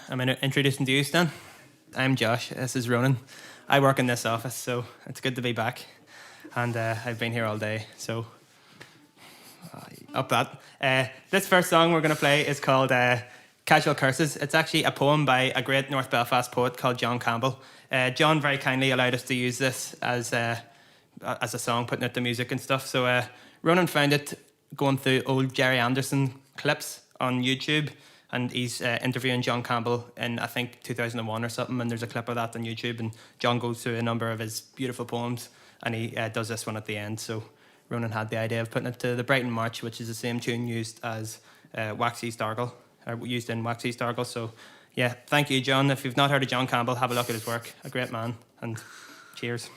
am I introducing to you, Stan? I'm Josh. This is Ronan. I work in this office, so it's good to be back. And I've been here all day, so up that. This first song we're going to play is called Casual Curses. It's actually a poem by a great North Belfast poet called John Campbell. John very kindly allowed us to use this as a song, putting out the music and stuff. So Ronan found it going through old Jerry Anderson clips on YouTube, and he's interviewing John Campbell in, I think, 2001 or something, and there's a clip of that on YouTube, and John goes through a number of his beautiful poems, and he does this one at the end. So Ronan had the idea of putting it to the Brighton March, which is the same tune used as Wax East Argyll, or used in Wax East Argyll. So yeah, thank you, John. If you've not heard of John Campbell, have a look at his work. A great man, and cheers.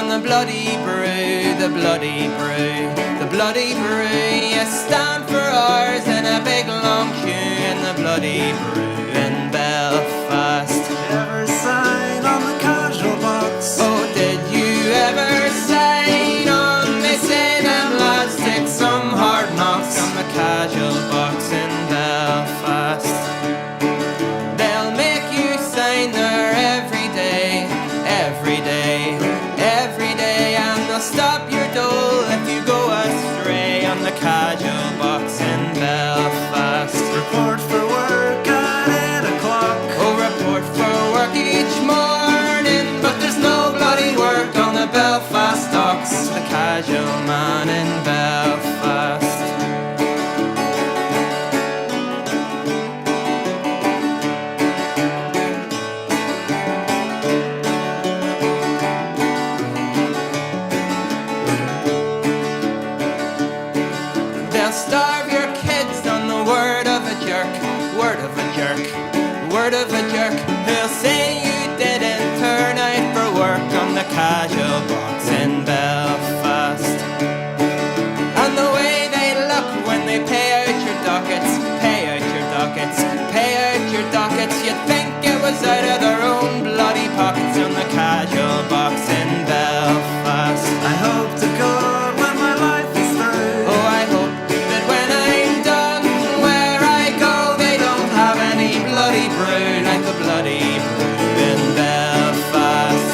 The bloody brew, the bloody brew, the bloody brew. You stand for hours in a big long queue in the bloody brew in Belfast. Did you ever sign on the casual box? Oh, did you ever sign on? They say them lads take some hard knocks on the casual box in Belfast. They'll make you sign there every day, every day. And they'll stop your dole if you go astray on the casual box in Belfast. Report for work at 8 o'clock. Oh, report for work each morning, but there's no bloody work on the Belfast docks. The casual man in Belfast. Starve your kids on the word of a jerk, word of a jerk, word of a jerk. He'll say you didn't turn out for work on the casual box in Belfast. And the way they look when they pay out your dockets, pay out your dockets, pay out your dockets. You'd think it was out of their own bloody pockets on the casual box in Belfast. I hope to God when my life is through. Oh, I hope when I'm done, where I go, they don't have any bloody brew like the bloody brew in Belfast.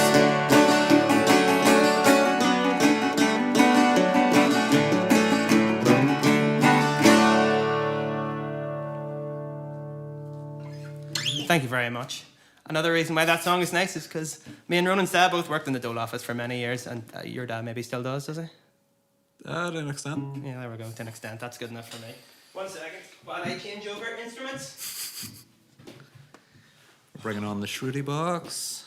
Thank you very much. Another reason why that song is nice is because me and Ronan's dad both worked in the Dole office for many years, and your dad maybe still does he? To an extent. Yeah, there we go, to an extent. That's good enough for me. 1 second, while I change over instruments. Bringing on the Shruti box.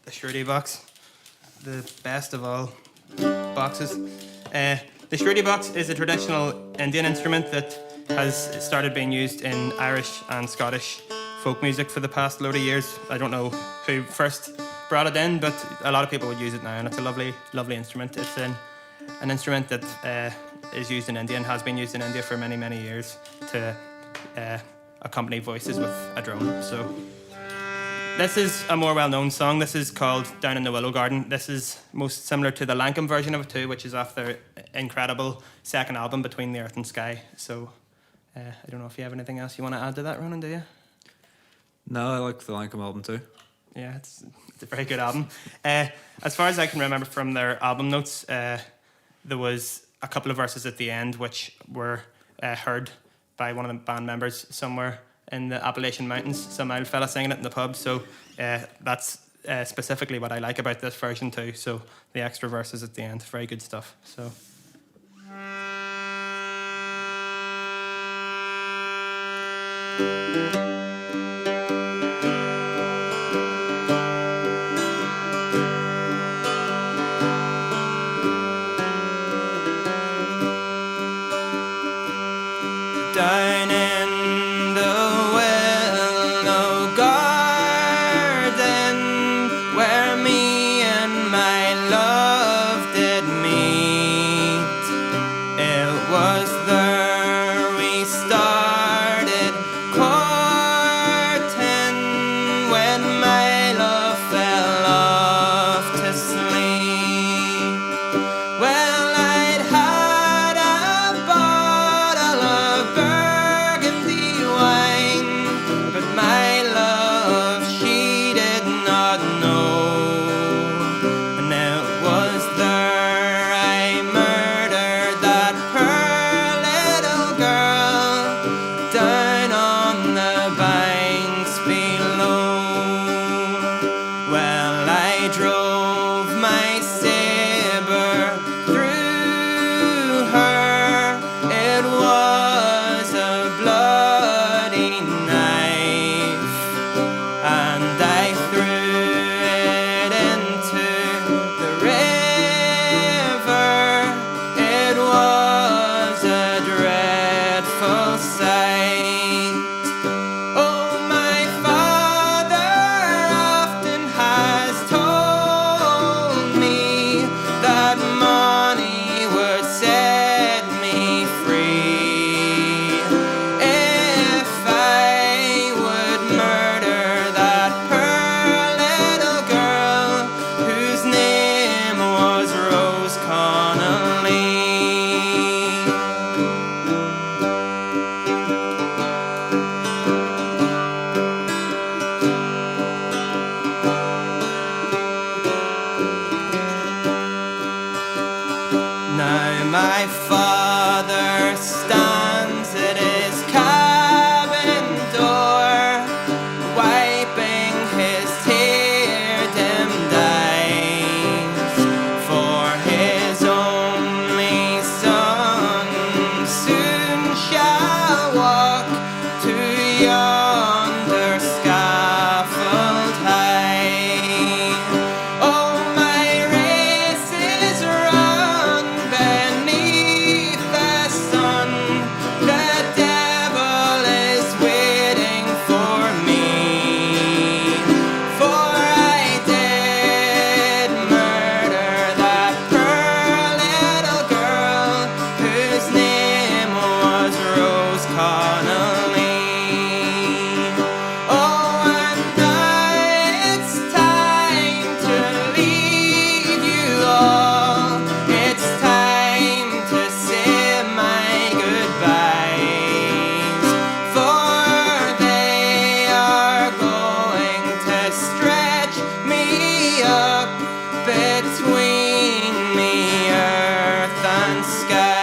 The Shruti box. The best of all boxes. The Shruti box is a traditional Indian instrument that has started being used in Irish and Scottish folk music for the past load of years. I don't know who first brought it in, but a lot of people would use it now, and it's a lovely, lovely instrument. It's an instrument that is used in India and has been used in India for many, many years to accompany voices with a drone. So this is a more well-known song. This is called Down in the Willow Garden. This is most similar to the Lankum version of it too, which is off their incredible second album, Between the Earth and Sky. So I don't know if you have anything else you want to add to that, Ronan, do you? No, I like the Lankum album too. Yeah, it's a very good album. As far as I can remember from their album notes, there was a couple of verses at the end which were heard by one of the band members somewhere in the Appalachian Mountains, some old fella singing it in the pub. So that's specifically what I like about this version too. So the extra verses at the end, very good stuff. So. Down in the willow garden where me and my love did meet, it was there we My father stands at his cabin door, wiping his tear-dimmed eyes, for his only son soon shall walk to yonder scaffold high. Oh, my race is run beneath the sun. The devil is waiting for me, for I did murder that poor little girl whose name was Rose Connolly. Oh, and now it's time to leave you all. It's time to say my goodbyes, for they are going to stretch me up between the earth and sky.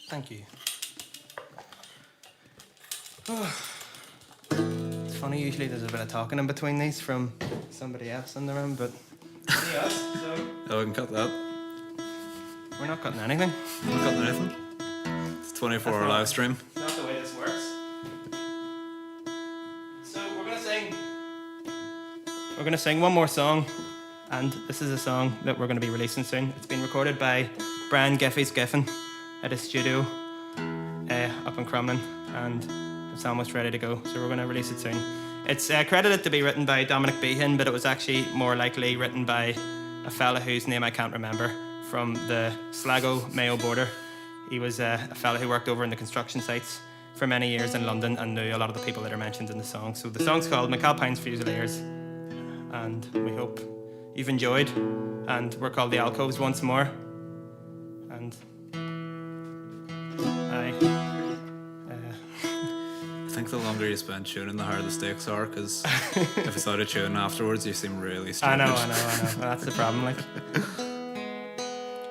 Thank you. It's funny, usually there's a bit of talking in between these from somebody else in the room, but only us, so Oh, we can cut that. we're not cutting anything. We're not cutting anything. It's a 24-hour live stream. It's not the way this works. So we're gonna sing one more song, and this is a song that we're gonna be releasing soon. It's been recorded by Brian Giffey's Giffen at his studio up in Crumlin, and it's almost ready to go, so we're gonna release it soon. It's credited to be written by Dominic Behan, but it was actually more likely written by a fella whose name I can't remember, from the Sligo Mayo border. He was a fella who worked over in the construction sites for many years in London and knew a lot of the people that are mentioned in the song. So the song's called McAlpine's Fusiliers, and we hope you've enjoyed. And we're called the Alcoves once more. And I think the longer you spend tuning, the higher the stakes are, because if it's out of tune afterwards, you seem really stupid. I know. That's the problem. Like,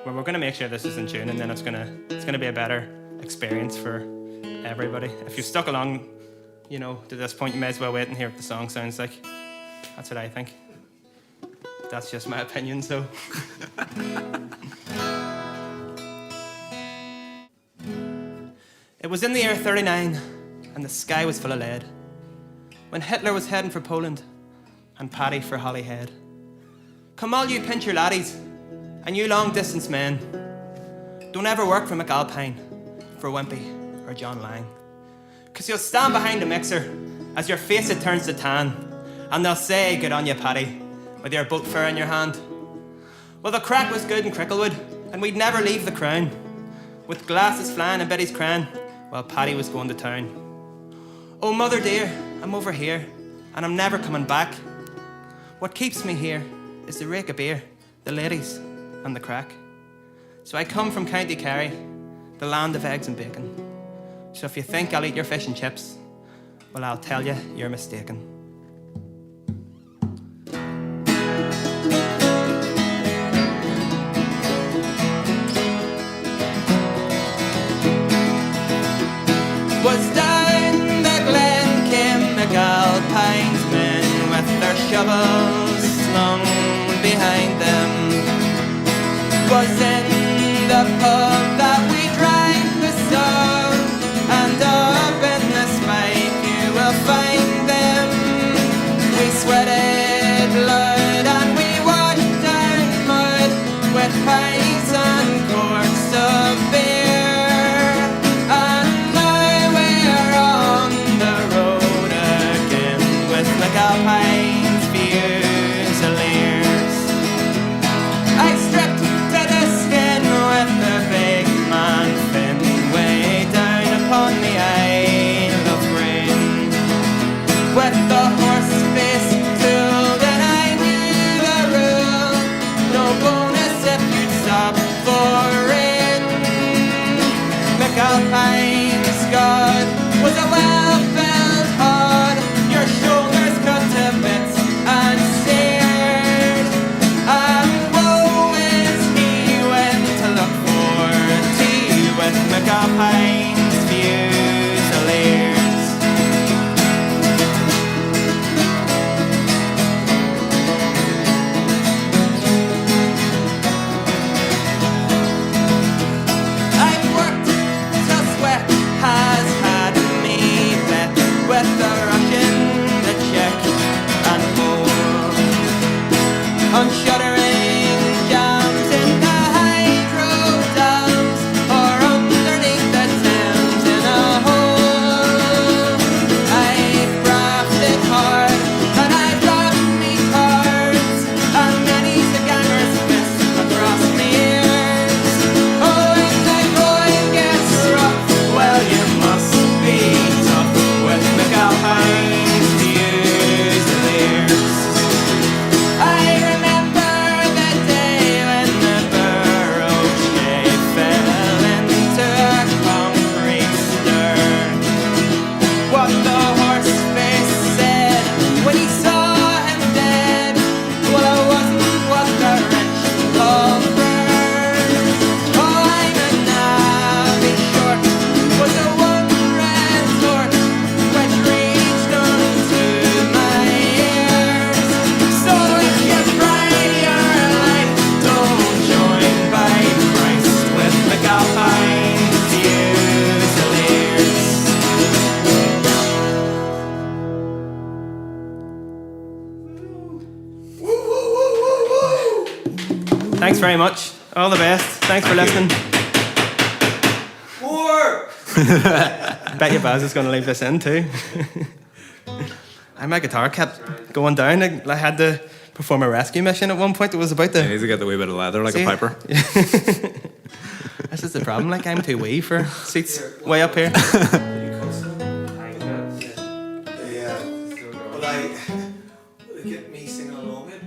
well, we're gonna make sure this is in tune, and then it's gonna be a better experience for everybody. If you've stuck along, to this point, you may as well wait and hear what the song sounds like. That's what I think. That's just my opinion. So. It was in the year 39, and the sky was full of lead, when Hitler was heading for Poland, and Paddy for Holyhead. Come all you pincher laddies, and you long-distance men, don't ever work for McAlpine, for Wimpy, or John Lang. 'Cause you'll stand behind the mixer, as your face it turns to tan, and they'll say, good on you, Paddy, with your boat fur in your hand. Well, the crack was good in Cricklewood, and we'd never leave the crown, with glasses flying in Betty's crown, while Paddy was going to town. Oh, mother dear, I'm over here, and I'm never coming back. What keeps me here is the rake of beer, the ladies, and the crack. So I come from County Kerry, the land of eggs and bacon. So if you think I'll eat your fish and chips, well, I'll tell you, you're mistaken. Was down the glen came McAlpine's men with their shovels slung behind them. Was in the pub that we drank the song, and up in the spike you will find them. We sweated blood and we washed down mud with pints and quarts of beer. McAlpine's Fusiliers. I stripped to the skin with the big man Finn, way down upon the Isle of Grain, with the horse face with the Russian, the Czech, and more. On shuddering jams in the hydro dams, or underneath the Thames in a hole. I've grafted hard, and I've lost me cards, and many's the gangers miss across me ears. Oh, when the going gets rough, well, you must be tough with McAlpines Fusiliers. I remember the day when the Burroche fell into a concrete stern. What the horse face said when he saw him dead, well, it wasn't what the rich call burn. Oh, I'm a navvy short, was a one red torch which reached unto my ears. So if you pride your life, don't join by Christ with McAlpine Fusiliers. Thanks very much. All the best. Thanks for listening. More! Bet your Baz is going to leave this in too. My guitar kept going down. I had to perform a rescue mission at one point. It was about You to. need to get the wee bit of leather like See? a piper. This is the problem. Like, I'm too wee for seats way up here. Yeah. Well, I get me singing along it.